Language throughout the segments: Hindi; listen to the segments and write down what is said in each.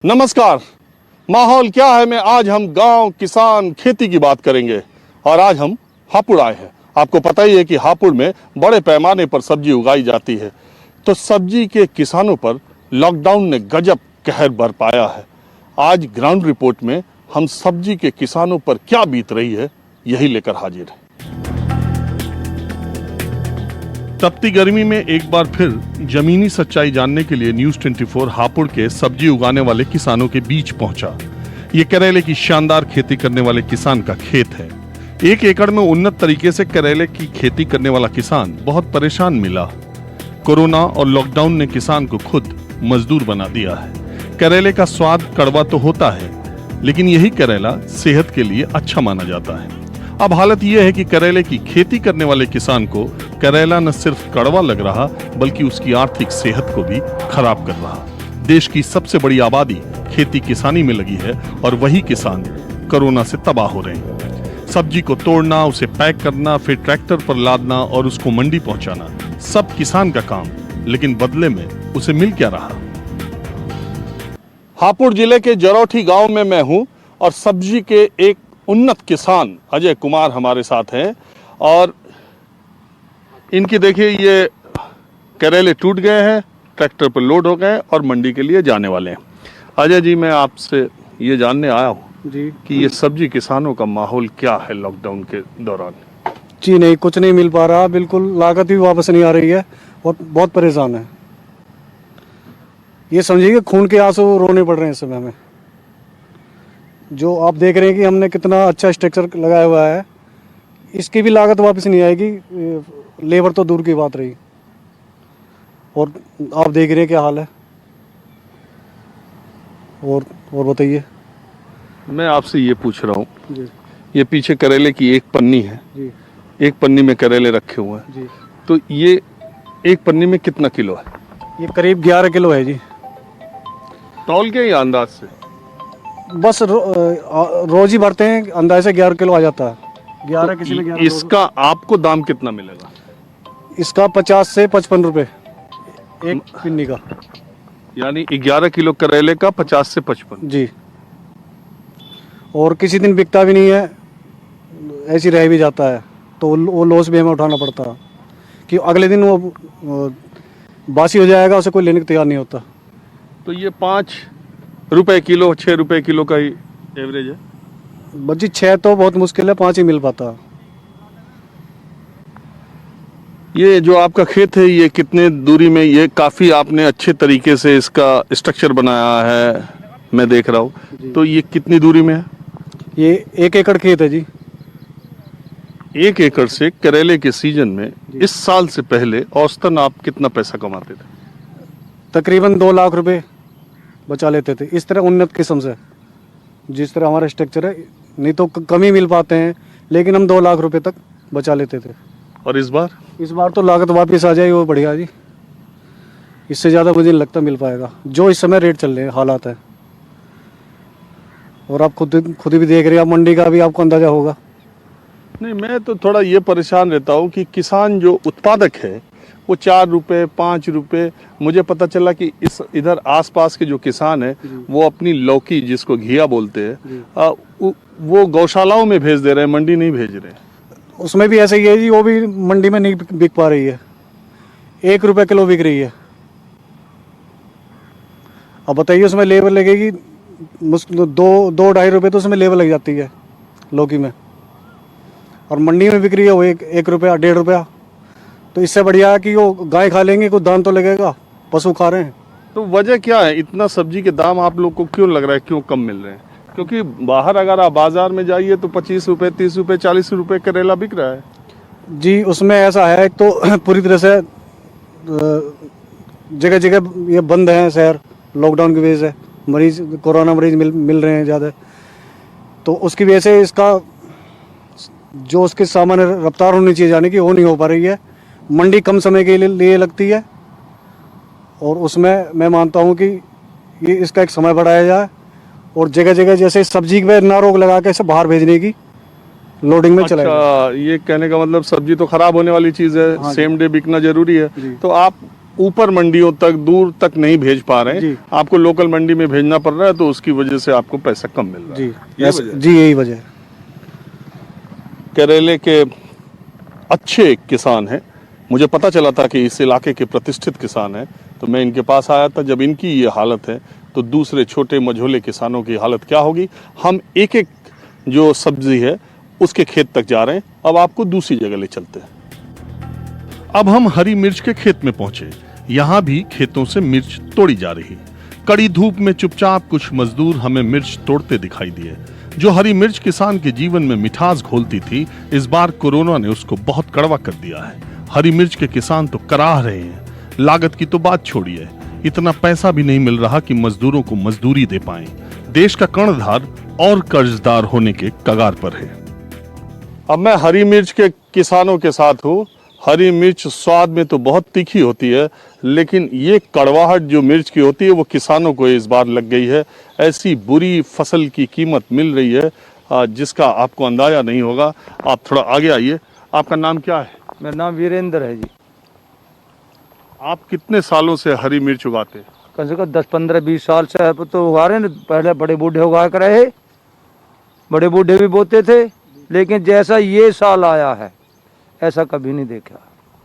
नमस्कार। माहौल क्या है में आज हम गांव, किसान, खेती की बात करेंगे। और आज हम हापुड़ आए हैं। आपको पता ही है कि हापुड़ में बड़े पैमाने पर सब्जी उगाई जाती है। तो सब्जी के किसानों पर लॉकडाउन ने गजब कहर बरपाया है। आज ग्राउंड रिपोर्ट में हम सब्जी के किसानों पर क्या बीत रही है यही लेकर हाजिर हैं। तपती गर्मी में एक बार फिर जमीनी सच्चाई जानने के लिए न्यूज 24 हापुड़ के सब्जी उगाने वाले किसानों के बीच पहुंचा। ये करेले की शानदार खेती करने वाले किसान का खेत है। 1 एकड़ में उन्नत तरीके से करेले की खेती करने वाला किसान बहुत परेशान मिला। कोरोना और लॉकडाउन ने किसान को खुद मजदूर बना दिया है। करेले का स्वाद कड़वा तो होता है, लेकिन यही करेला सेहत के लिए अच्छा माना जाता है। अब हालत यह है कि करेले की खेती करने वाले किसान को करेला न सिर्फ कड़वा लग रहा, बल्कि उसकी आर्थिक सेहत को भी खराब कर रहा। देश की सबसे बड़ी आबादी खेती किसानी में लगी है और वही किसान कोरोना से तबाह हो रहे हैं। सब्जी को तोड़ना, उसे पैक करना, फिर ट्रैक्टर पर लादना और उसको मंडी पहुंचाना, सब किसान का काम, लेकिन बदले में उसे मिल क्या रहा। हापुड़ जिले के जरौठी गांव में मैं हूं और सब्जी के एक उन्नत किसान अजय कुमार हमारे साथ हैं। और इनकी देखिए, ये करेले टूट गए हैं, ट्रैक्टर पर लोड हो गए और मंडी के लिए जाने वाले हैं। अजय जी, मैं आपसे ये जानने आया हूँ जी कि ये सब्जी किसानों का माहौल क्या है लॉकडाउन के दौरान। जी नहीं, कुछ नहीं मिल पा रहा, बिल्कुल लागत भी वापस नहीं आ रही है और बहुत परेशान है। ये समझिए कि खून के आंसू रोने पड़ रहे हैं इस समय हमें। जो आप देख रहे हैं कि हमने कितना अच्छा स्ट्रक्चर लगाया हुआ है, इसकी भी लागत वापस नहीं आएगी। लेबर तो दूर की बात रही, और आप देख रहे हैं क्या हाल है। और बताइए। मैं आपसे ये पूछ रहा हूँ, ये पीछे करेले की एक पन्नी है जी। एक पन्नी में करेले रखे हुए हैं जी। तो ये एक पन्नी में कितना किलो है? ये करीब 11 किलो है जी। तौल के या अंदाज से? बस रोज ही भरते हैं, अंदाज से 11 किलो आ जाता है। 11 किसी में 11। इसका आपको दाम कितना मिलेगा? इसका 50 से 55 रुपए एक पिन्नी का। यानी 11 किलो करेले का 50 से 55 जी। और किसी दिन बिकता भी नहीं है, ऐसी रह भी जाता है, तो वो लॉस भी हमें उठाना पड़ता है कि अगले दिन वो बासी हो जाएगा, उसे कोई लेने को तैयार नहीं होता। तो ये 5 रुपए किलो, 6 रुपए किलो का ही एवरेज है। बस जी 6 तो बहुत मुश्किल है, 5 ही मिल पाता। ये जो आपका खेत है, ये कितने दूरी में? ये काफी आपने अच्छे तरीके से इसका स्ट्रक्चर बनाया है, मैं देख रहा हूँ। तो ये कितनी दूरी में है? ये 1 एकड़ खेत है जी। 1 एकड़ से करेले के सीजन में इस साल से पहले औसतन आप कितना पैसा कमाते थे? तकरीबन 2 लाख रुपए बचा लेते थे, इस तरह उन्नत किस्म से, जिस तरह हमारा स्ट्रक्चर है। नहीं तो कम ही मिल पाते हैं, लेकिन हम 2 लाख रुपए तक बचा लेते थे। और इस बार तो लागत वापस आ जाए, वो बढ़िया जी। इससे ज़्यादा मुझे नहीं लगता मिल पाएगा, जो इस समय रेट चल रहे हैं, हालात है। और आप खुद भी देख रहे हैं, आप मंडी का भी आपको अंदाजा होगा। नहीं, मैं तो थोड़ा ये परेशान रहता हूँ कि किसान जो उत्पादक है वो 4 रुपए 5 रुपए, मुझे पता चला कि इधर आसपास के जो किसान है वो अपनी लौकी, जिसको घिया बोलते हैं, वो गौशालाओं में भेज दे रहे हैं, मंडी नहीं भेज रहे हैं। उसमें भी ऐसा ही है जी, वो भी मंडी में नहीं बिक पा रही है। 1 रुपए किलो बिक रही है। अब बताइए, उसमें लेबर लगेगी 2-2.5 रुपए, तो उसमें लेबर लग जाती है लौकी में। और मंडी में बिक रही है वो 1 रुपया 1.5 रुपया। तो इससे बढ़िया है कि वो गाय खा लेंगे, कुछ दाम तो लगेगा, पशु खा रहे हैं। तो वजह क्या है, इतना सब्जी के दाम आप लोग को क्यों लग रहा है, क्यों कम मिल रहे हैं? क्योंकि बाहर अगर आप बाजार में जाइए तो 25 रुपए 30 रुपए 40 रुपए करेला बिक रहा है जी। उसमें ऐसा है, एक तो पूरी तरह से जगह जगह ये बंद है शहर, लॉकडाउन की वजह से मरीज, कोरोना मरीज मिल रहे हैं ज़्यादा। तो उसकी वजह से इसका जो उसके सामान्य रफ्तार होनी चाहिए जाने की, वो नहीं हो पा रही है। मंडी कम समय के लिए लगती है, और उसमें मैं मानता हूँ कि ये इसका एक समय बढ़ाया जाए, और जगह जगह जैसे सब्जी पे ना रोक लगा के इसे बाहर भेजने की लोडिंग में चला जाए। ये कहने का मतलब सब्जी तो खराब होने वाली चीज़ है। हाँ, सेम डे बिकना जरूरी है। तो आप ऊपर मंडियों तक दूर तक नहीं भेज पा रहे हैं, जी। आपको लोकल मंडी में भेजना पड़ रहा है, तो उसकी वजह से आपको पैसा कम मिल रहा है। जी ये वजह है। जी यही वजह है। करेले के अच्छे किसान हैं, मुझे पता चला था कि इस इलाके के प्रतिष्ठित किसान हैं, तो मैं इनके पास आया था। जब इनकी ये हालत है तो दूसरे छोटे मझोले किसानों की हालत क्या होगी। हम एक एक जो सब्जी है उसके खेत तक जा रहे हैं। अब आपको दूसरी जगह ले चलते हैं। अब हम हरी मिर्च के खेत में पहुंचे। यहाँ भी खेतों से मिर्च तोड़ी जा रही। कड़ी धूप में चुपचाप कुछ मजदूर हमें मिर्च तोड़ते दिखाई दिए। जो हरी मिर्च किसान के जीवन में मिठास घोलती थी, इस बार कोरोना ने उसको बहुत कड़वा कर दिया है। हरी मिर्च के किसान तो कराह रहे हैं। लागत की तो बात छोड़िए, इतना पैसा भी नहीं मिल रहा कि मजदूरों को मजदूरी दे पाएं। देश का कर्णधार और कर्जदार होने के कगार पर है। अब मैं हरी मिर्च के किसानों के साथ हूँ। हरी मिर्च स्वाद में तो बहुत तीखी होती है, लेकिन ये कड़वाहट जो मिर्च की होती है वो किसानों को इस बार लग गई है। ऐसी बुरी फसल की कीमत मिल रही है जिसका आपको अंदाजा नहीं होगा। आप थोड़ा आगे आइए। आपका नाम क्या है? मेरा नाम वीरेंद्र है जी। आप कितने सालों से हरी मिर्च उगाते हैं? कम से कम 10-15-20 साल से अब तो उगा रहे हैं। पहले बड़े बूढ़े उगा कर रहे, बड़े बूढ़े भी बोते थे, लेकिन जैसा ये साल आया है ऐसा कभी नहीं देखा।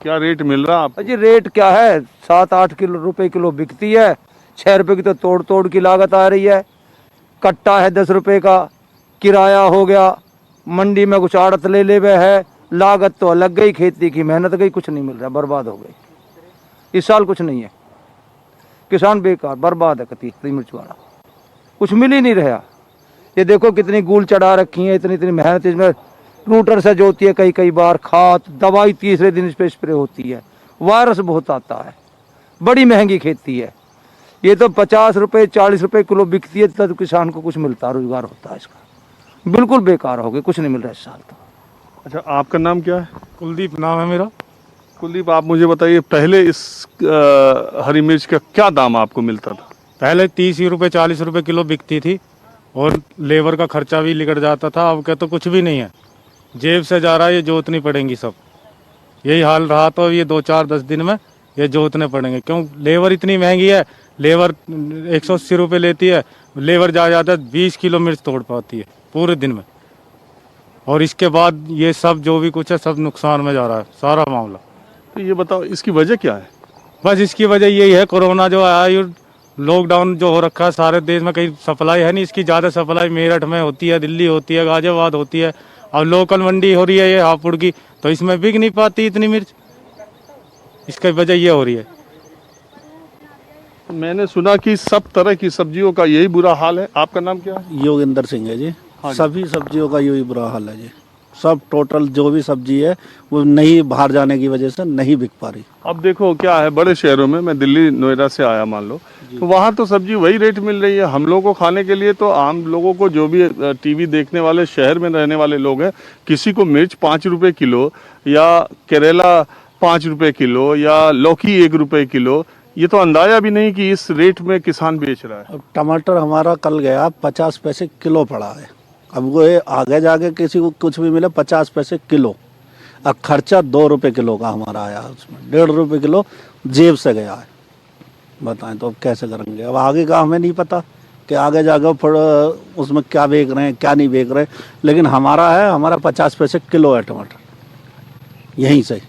क्या रेट मिल रहा है आपको? जी रेट क्या है, 7-8 रुपए किलो बिकती है। 6 रुपए की तो तोड़ तोड़ की लागत आ रही है। कट्टा है 10 रुपए का, किराया हो गया, मंडी में कुछ आड़त ले हुए है, लागत तो अलग गई, खेती की मेहनत गई, कुछ नहीं मिल रहा, बर्बाद हो गई। इस साल कुछ नहीं है, किसान बेकार बर्बाद है। कती हरी मिर्च वाला कुछ मिल ही नहीं रहा। ये देखो कितनी गूल चढ़ा रखी है, इतनी इतनी मेहनत इसमें रूटर से जोती है, कई बार खाद दवाई तीसरे दिन इस पे स्प्रे होती है, वायरस बहुत आता है, बड़ी महंगी खेती है। ये तो 50 रुपए 40 रुपए किलो बिकती है, तब किसान को कुछ मिलता, रोजगार होता है इसका। बिल्कुल बेकार हो गई, कुछ नहीं मिल रहा इस साल तो। अच्छा, आपका नाम क्या है? कुलदीप नाम है मेरा। कुलदीप, आप मुझे बताइए, पहले इस हरी मिर्च का क्या दाम आपको मिलता था? पहले 30 रुपए 40 रुपए किलो बिकती थी और लेबर का खर्चा भी निकल जाता था। अब क्या तो कुछ भी नहीं है, जेब से जा रहा है, ये जोतनी पड़ेंगी सब। यही हाल रहा तो ये 2-4-10 दिन में ये जोतने पड़ेंगे, क्यों लेबर इतनी महंगी है। लेबर 180 रुपये लेती है, लेबर जाता 20 किलो मिर्च तोड़ पाती है पूरे दिन में। और इसके बाद ये सब जो भी कुछ है सब नुकसान में जा रहा है सारा मामला। तो ये बताओ, इसकी वजह क्या है? बस इसकी वजह यही है, कोरोना जो आया, ये लॉकडाउन जो हो रखा है सारे देश में, कहीं सप्लाई है नहीं। इसकी ज़्यादा सप्लाई मेरठ में होती है, दिल्ली होती है, गाजियाबाद होती है। अब लोकल मंडी हो रही है ये हापुड़ की, तो इसमें बिक नहीं पाती इतनी मिर्च। इसकी वजह ये हो रही है। मैंने सुना कि सब तरह की सब्जियों का यही बुरा हाल है। आपका नाम क्या है? योगेंद्र सिंह है जी। हाँ जी। सभी सब्जियों का यही बुरा हाल है जी। सब टोटल जो भी सब्जी है वो नहीं, बाहर जाने की वजह से नहीं बिक पा रही। अब देखो क्या है, बड़े शहरों में, मैं दिल्ली नोएडा से आया मान लो, तो वहाँ तो सब्जी वही रेट मिल रही है। हम लोगों को खाने के लिए तो आम लोगों को, जो भी टीवी देखने वाले शहर में रहने वाले लोग हैं, किसी को मिर्च 5 रुपए किलो या करेला 5 रुपए किलो या लौकी 1 रुपए किलो, ये तो अंदाजा भी नहीं कि इस रेट में किसान बेच रहा है। अब टमाटर हमारा कल गया 50 पैसे किलो पड़ा है। अब वो आगे जाके किसी को कुछ भी मिले 50 पैसे किलो। अब खर्चा 2 रुपए किलो का हमारा आया, उसमें 1.5 रुपए किलो जेब से गया है। बताएं तो अब कैसे करेंगे? अब आगे का हमें नहीं पता कि आगे जाकर फिर उसमें क्या बेच रहे हैं क्या नहीं बेच रहे, लेकिन हमारा है, हमारा 50 पैसे किलो है टमाटर यहीं से।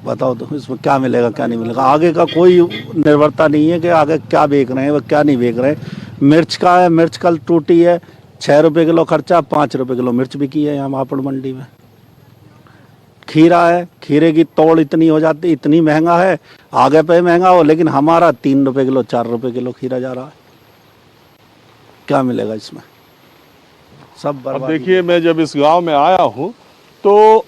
बताओ तो इसमें क्या मिलेगा क्या नहीं मिलेगा? आगे का कोई निर्भरता नहीं है कि आगे क्या बेच रहे हैं व क्या नहीं बेच रहे हैं। मिर्च का है, मिर्च कल टूटी है, 6 रुपए किलो खर्चा, 5 रुपए किलो मिर्च बिकी है यहाँ हापुड़ मंडी में। खीरा है, खीरे की तोड़ इतनी हो जाती, इतनी महंगा है, आगे पे महंगा हो, लेकिन हमारा 3 रुपए किलो 4 रुपए किलो खीरा जा रहा है। क्या मिलेगा इसमें? सब अब बर्बाद। देखिए, मैं जब इस गांव में आया हूँ तो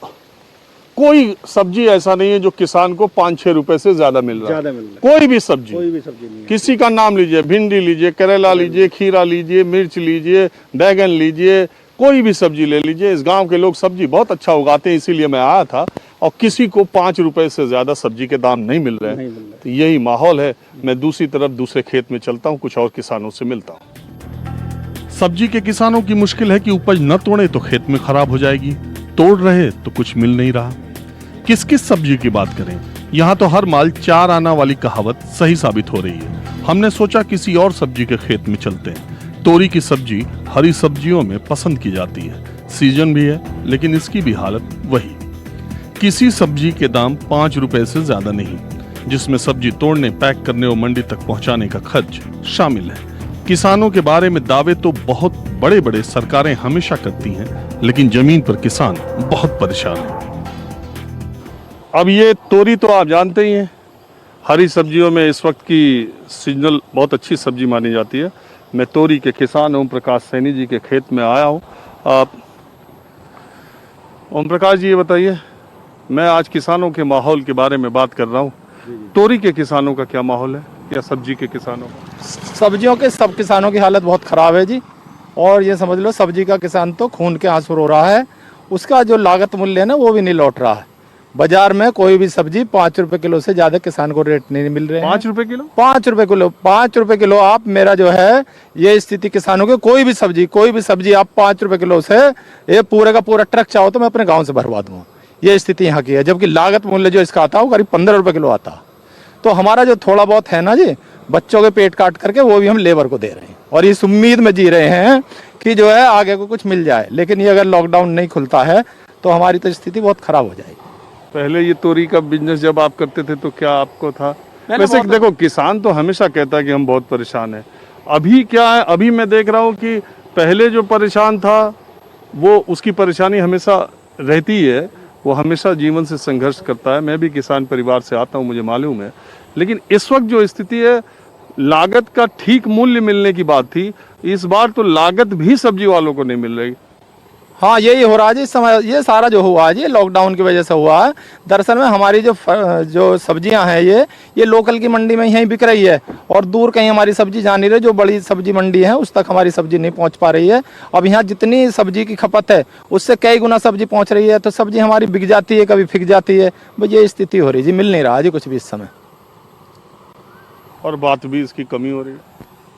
कोई सब्जी ऐसा नहीं है जो किसान को 5-6 रुपए से ज्यादा मिल रहा है। ज्यादा मिल रहा है, कोई भी सब्जी, कोई भी सब्जी नहीं है। किसी का नाम लीजिए, भिंडी लीजिए, करेला लीजिए, खीरा लीजिए, मिर्च लीजिए, बैगन लीजिए, कोई भी सब्जी ले लीजिए। इस गांव के लोग सब्जी बहुत अच्छा उगाते हैं, इसीलिए मैं आया था। और किसी को 5 रुपए से ज्यादा सब्जी के दाम नहीं मिल रहे हैं। तो यही माहौल है। मैं दूसरी तरफ दूसरे खेत में चलता हूँ, कुछ और किसानों से मिलता हूँ। सब्जी के किसानों की मुश्किल है कि उपज न तोड़े तो खेत में खराब हो जाएगी, तोड़ रहे तो कुछ मिल नहीं रहा। किस किस सब्जी की बात करें? यहाँ तो हर माल 4 आना वाली कहावत सही साबित हो रही है। हमने सोचा किसी और सब्जी के खेत में चलते हैं। तोरी की सब्जी हरी सब्जियों में पसंद की जाती है, सीजन भी है, लेकिन इसकी भी हालत वही। किसी सब्जी के दाम 5 रुपए से ज्यादा नहीं, जिसमें सब्जी तोड़ने, पैक करने और मंडी तक पहुंचाने का खर्च शामिल है। किसानों के बारे में दावे तो बहुत बड़े बड़े सरकारें हमेशा करती हैं, लेकिन जमीन पर किसान बहुत परेशान है। अब ये तोरी तो आप जानते ही हैं, हरी सब्जियों में इस वक्त की सीजनल बहुत अच्छी सब्जी मानी जाती है। मैं तोरी के किसान ओम प्रकाश सैनी जी के खेत में आया हूँ। ओम प्रकाश जी, ये बताइए, मैं आज किसानों के माहौल के बारे में बात कर रहा हूँ। तोरी के किसानों का क्या माहौल है या सब्जी के किसानों का? सब्जियों के सब किसानों की हालत बहुत ख़राब है जी। और ये समझ लो सब्जी का किसान तो खून के आंसू रो रहा है। उसका जो लागत मूल्य है ना वो भी नहीं लौट रहा है। बाजार में कोई भी सब्जी 5 रुपए किलो से ज़्यादा किसान को रेट नहीं मिल रहे हैं। 5 रुपए किलो? 5 रुपए किलो, 5 रुपए किलो। आप मेरा जो है ये स्थिति किसानों के, कोई भी सब्जी आप 5 रुपए किलो से ये पूरे का पूरा ट्रक चाहो तो मैं अपने गाँव से भरवा दूँगा। ये स्थिति यहाँ की है, जबकि लागत मूल्य जो इसका आता है वो करीब 15 रुपए किलो आता। तो हमारा जो थोड़ा बहुत है ना जी, बच्चों के पेट काट करके वो भी हम लेबर को दे रहे हैं और इस उम्मीद में जी रहे हैं कि जो है आगे को कुछ मिल जाए। लेकिन ये अगर लॉकडाउन नहीं खुलता है तो हमारी तो स्थिति बहुत खराब हो जाएगी। पहले ये तोरी का बिजनेस जब आप करते थे तो क्या आपको था? वैसे देखो, किसान तो हमेशा कहता है कि हम बहुत परेशान हैं। अभी क्या है, अभी मैं देख रहा हूँ कि पहले जो परेशान था वो उसकी परेशानी हमेशा रहती है, वो हमेशा जीवन से संघर्ष करता है। मैं भी किसान परिवार से आता हूँ, मुझे मालूम है। लेकिन इस वक्त जो स्थिति है, लागत का ठीक मूल्य मिलने की बात थी, इस बार तो लागत भी सब्जी वालों को नहीं मिल रही। हाँ, यही हो रहा है जी इस समय। ये सारा जो हुआ है जी लॉकडाउन की वजह से हुआ है। दरअसल में हमारी जो सब्जियां हैं ये लोकल की मंडी में यहीं बिक रही है और दूर कहीं हमारी सब्जी जा नहीं रही। जो बड़ी सब्जी मंडी है उस तक हमारी सब्जी नहीं पहुंच पा रही है। अब यहाँ जितनी सब्जी की खपत है उससे कई गुना सब्जी पहुंच रही है, तो सब्जी हमारी बिक जाती है, कभी फिक जाती है। बस ये स्थिति हो रही है जी, मिल नहीं रहा जी कुछ भी इस समय। और बात भी इसकी कमी हो रही है।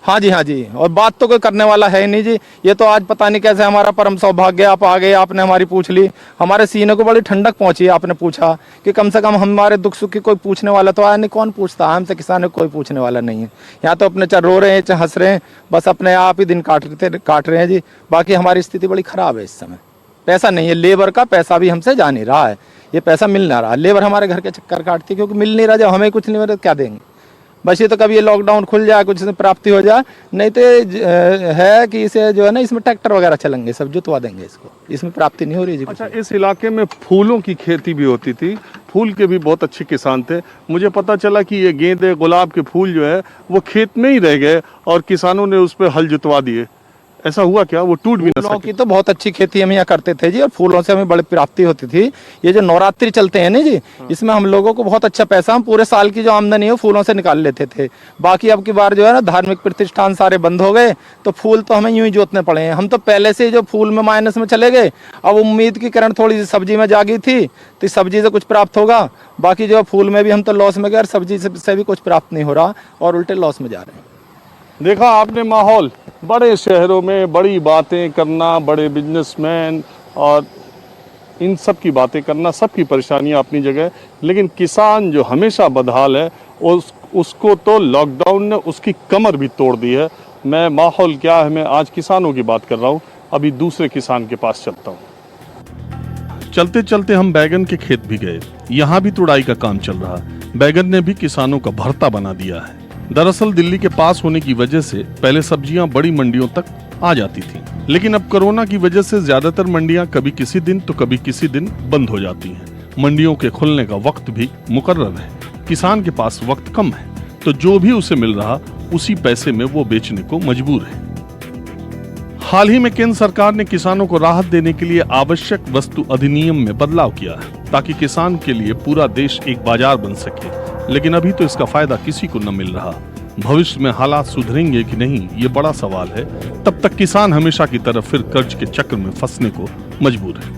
हाँ जी, हाँ जी। और बात तो कोई करने वाला है नहीं जी। ये तो आज पता नहीं कैसे हमारा परम सौभाग्य आप आ गए, आपने हमारी पूछ ली। हमारे सीने को बड़ी ठंडक पहुंची। आपने पूछा कि कम से कम हमारे दुख सुख की कोई पूछने वाला तो आया नहीं। कौन पूछता है हमसे? किसान कोई पूछने वाला नहीं है। यहाँ तो अपने चाहे रो रहे हैं चाहे हंस रहे हैं, बस अपने आप ही दिन काट रहे हैं जी। बाकी हमारी स्थिति बड़ी खराब है इस समय। पैसा नहीं है, लेबर का पैसा भी हमसे जा नहीं रहा है। ये पैसा मिल ना रहा, लेबर हमारे घर के चक्कर काटती है क्योंकि मिल नहीं रहा। जब हमें कुछ नहीं मिल रहा क्या देंगे? बस ये तो कभी ये लॉकडाउन खुल जाए, कुछ इसमें प्राप्ति हो जाए, नहीं तो है कि इसे जो है ना इसमें ट्रैक्टर वगैरह चलेंगे, सब जुतवा देंगे इसको। इसमें प्राप्ति नहीं हो रही जी। अच्छा, इस इलाके में फूलों की खेती भी होती थी, फूल के भी बहुत अच्छे किसान थे। मुझे पता चला कि ये गेंदे, गुलाब के फूल जो है वो खेत में ही रह गए और किसानों ने उस पर हल जुतवा दिए। ऐसा हुआ क्या? वो टूट भी न फूलों सके? की तो बहुत अच्छी खेती हम यहाँ करते थे जी और फूलों से हमें बड़ी प्राप्ति होती थी। ये जो नवरात्रि चलते हैं ना जी, इसमें हम लोगों को बहुत अच्छा पैसा, हम पूरे साल की जो आमदनी है फूलों से निकाल लेते थे। बाकी अब की बार जो है ना धार्मिक प्रतिष्ठान सारे बंद हो गए तो फूल तो हमें यूं ही जोतने पड़े हैं। हम तो पहले से जो फूल में माइनस में चले गए। अब उम्मीद की किरण थोड़ी सी सब्जी में जागी थी तो सब्जी से कुछ प्राप्त होगा। बाकी जो फूल में भी हम तो लॉस में गए, सब्जी से भी कुछ प्राप्त नहीं हो रहा और उल्टे लॉस में जा रहे हैं। देखा आपने माहौल, बड़े शहरों में बड़ी बातें करना, बड़े बिजनेसमैन और इन सब की बातें करना, सबकी परेशानियां अपनी जगह, लेकिन किसान जो हमेशा बदहाल है उसको तो लॉकडाउन ने उसकी कमर भी तोड़ दी है। मैं माहौल क्या है, मैं आज किसानों की बात कर रहा हूँ। अभी दूसरे किसान के पास चलता हूँ। चलते चलते हम बैगन के खेत भी गए। यहाँ भी तुड़ाई का काम चल रहा। बैगन ने भी किसानों का भरता बना दिया है। दरअसल दिल्ली के पास होने की वजह से पहले सब्जियां बड़ी मंडियों तक आ जाती थीं, लेकिन अब कोरोना की वजह से ज्यादातर मंडियां कभी किसी दिन तो कभी किसी दिन बंद हो जाती हैं। मंडियों के खुलने का वक्त भी मुकर्रर है। किसान के पास वक्त कम है, तो जो भी उसे मिल रहा उसी पैसे में वो बेचने को मजबूर है। हाल ही में केंद्र सरकार ने किसानों को राहत देने के लिए आवश्यक वस्तु अधिनियम में बदलाव किया है ताकि किसान के लिए पूरा देश एक बाजार बन सके, लेकिन अभी तो इसका फायदा किसी को न मिल रहा। भविष्य में हालात सुधरेंगे कि नहीं, ये बड़ा सवाल है। तब तक किसान हमेशा की तरह फिर कर्ज के चक्र में फंसने को मजबूर है।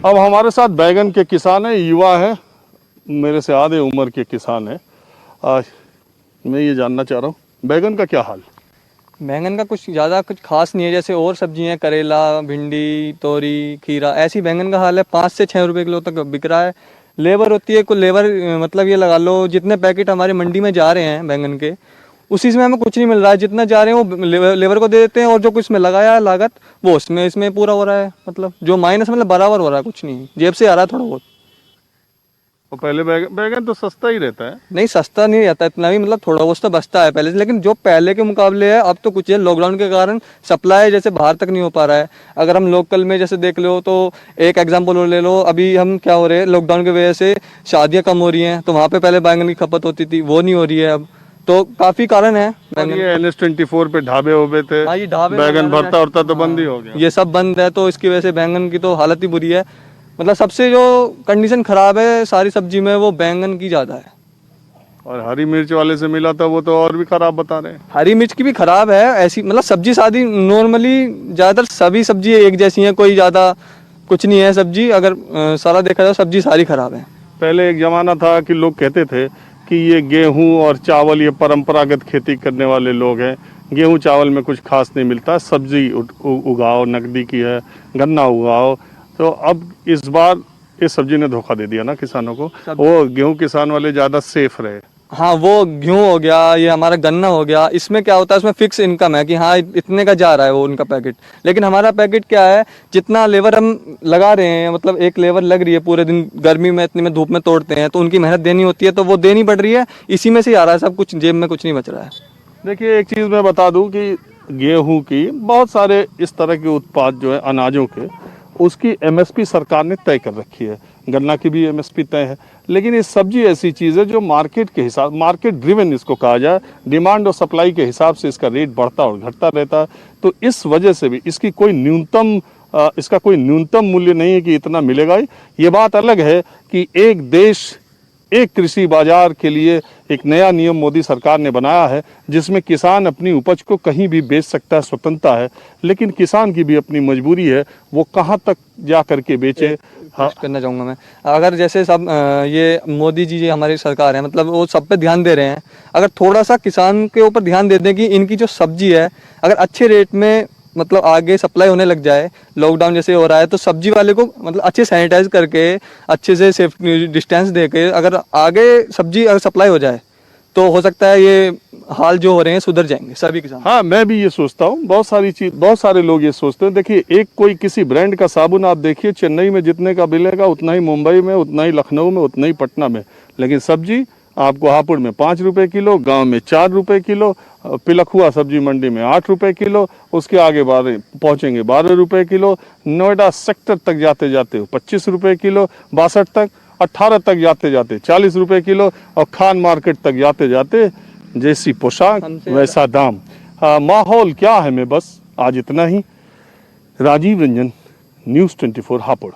अब हमारे साथ बैगन के किसान है, युवा है, मेरे से आधे उम्र के किसान है। मैं ये जानना चाह रहा हूँ बैगन का क्या हाल? बैंगन का कुछ ज़्यादा कुछ खास नहीं है। जैसे और सब्जियां, करेला, भिंडी, तोरी, खीरा, ऐसी बैंगन का हाल है। 5 से 6 रुपए किलो तक बिक रहा है। लेबर होती है, कोई लेबर मतलब ये लगा लो जितने पैकेट हमारे मंडी में जा रहे हैं बैंगन के, उसी में हमें कुछ नहीं मिल रहा है। जितना जा रहे हैं वो लेबर को दे देते हैं, और जो कुछ में लगाया है लागत वो इसमें पूरा हो रहा है। मतलब जो माइनस मतलब बराबर हो रहा है, कुछ नहीं, जेब से आ रहा है थोड़ा बहुत। और पहले बैगन तो सस्ता ही रहता है। नहीं, सस्ता नहीं रहता इतना भी, मतलब थोड़ा बहुत तो बचता है पहले से, लेकिन जो पहले के मुकाबले है अब तो कुछ है। लॉकडाउन के कारण सप्लाई जैसे बाहर तक नहीं हो पा रहा है। अगर हम लोकल में जैसे देख लो तो एक एग्जांपल ले लो, अभी हम क्या हो रहे हैं, लॉकडाउन की वजह से शादियां कम हो रही हैं, तो वहाँ पे पहले बैंगन की खपत होती थी, वो नहीं हो रही है अब। तो काफी कारण है। ये NH24 पे ढाबे होबे थे, हाँ, ये ढाबे बैगन भरता उरता तो बंद ही हो गया। ये सब बंद है, तो इसकी वजह से बैंगन की तो हालत ही बुरी है। मतलब सबसे जो कंडीशन खराब है सारी सब्जी में वो बैंगन की ज्यादा है। और हरी मिर्च वाले से मिला था, वो तो और भी खराब बता रहे हैं। हरी मिर्च की भी खराब है ऐसी, मतलब सब्जी सादी नॉर्मली ज्यादातर सभी सब्जी एक जैसी हैं, कोई ज्यादा कुछ नहीं है सब्जी। अगर सारा देखा जाए सब्जी सारी खराब है। पहले एक जमाना था कि लोग कहते थे कि ये गेहूं और चावल ये परंपरागत खेती करने वाले लोग हैं, गेहूं चावल में कुछ खास नहीं मिलता, सब्जी उगाओ, नकदी की है, गन्ना उगाओ। तो अब इस बार इस सब्जी ने धोखा दे दिया ना किसानों को। वो गेहूं किसान वाले ज़्यादा सेफ रहे। हाँ, वो गेहूं हो गया, ये हमारा गन्ना हो गया, इसमें क्या होता है, इसमें फिक्स इनकम है कि हाँ इतने का जा रहा है वो उनका पैकेट। लेकिन हमारा पैकेट क्या है, जितना लेबर हम लगा रहे हैं, मतलब एक लेबर लग रही है पूरे दिन गर्मी में, इतनी में धूप में तोड़ते हैं, तो उनकी मेहनत देनी होती है, तो वो देनी पड़ रही है, इसी में से ही आ रहा है सब कुछ, जेब में कुछ नहीं बच रहा है। देखिए, एक चीज़ मैं बता दूं कि गेहूं की बहुत सारे इस तरह के उत्पाद जो है अनाजों के, उसकी MSP सरकार ने तय कर रखी है। गन्ना की भी MSP तय है। लेकिन ये सब्जी ऐसी चीज़ है जो मार्केट के हिसाब, मार्केट ड्रिवन इसको कहा जाए, डिमांड और सप्लाई के हिसाब से इसका रेट बढ़ता और घटता रहता है। तो इस वजह से भी इसकी कोई इसका कोई न्यूनतम मूल्य नहीं है कि इतना मिलेगा ही। ये बात अलग है कि एक देश एक कृषि बाजार के लिए एक नया नियम मोदी सरकार ने बनाया है, जिसमें किसान अपनी उपज को कहीं भी बेच सकता है, स्वतंत्रता है। लेकिन किसान की भी अपनी मजबूरी है, वो कहाँ तक जा करके बेचे। हाँ, करना चाहूँगा मैं, अगर जैसे सब ये मोदी जी हमारी सरकार है, मतलब वो सब पे ध्यान दे रहे हैं, अगर थोड़ा सा किसान के ऊपर ध्यान दे दें कि इनकी जो सब्जी है अगर अच्छे रेट में मतलब आगे सप्लाई होने लग जाए, लॉकडाउन जैसे हो रहा है, तो सब्जी वाले को मतलब अच्छे सैनिटाइज करके, अच्छे से सेफ्टी डिस्टेंस दे के अगर आगे सब्जी अगर सप्लाई हो जाए, तो हो सकता है ये हाल जो हो रहे हैं सुधर जाएंगे सभी किसान। हाँ, मैं भी ये सोचता हूँ। बहुत सारे लोग ये सोचते हैं। देखिए, एक कोई किसी ब्रांड का साबुन आप देखिए, चेन्नई में जितने का मिलेगा उतना ही मुंबई में, उतना ही लखनऊ में, उतना ही पटना में। लेकिन सब्जी आपको हापुड़ में 5 रुपए किलो, गांव में 4 रुपए किलो, पिलखुआ सब्जी मंडी में 8 रुपए किलो, उसके आगे पहुंचेंगे 12 रुपए किलो, नोएडा सेक्टर तक जाते जाते 25 रुपए किलो, 62 तक, 18 तक जाते जाते 40 रुपए किलो, और खान मार्केट तक जाते जाते जैसी पोशाक वैसा दाम। माहौल क्या है, मैं बस आज इतना ही। राजीव रंजन, न्यूज़ 24 हापुड़।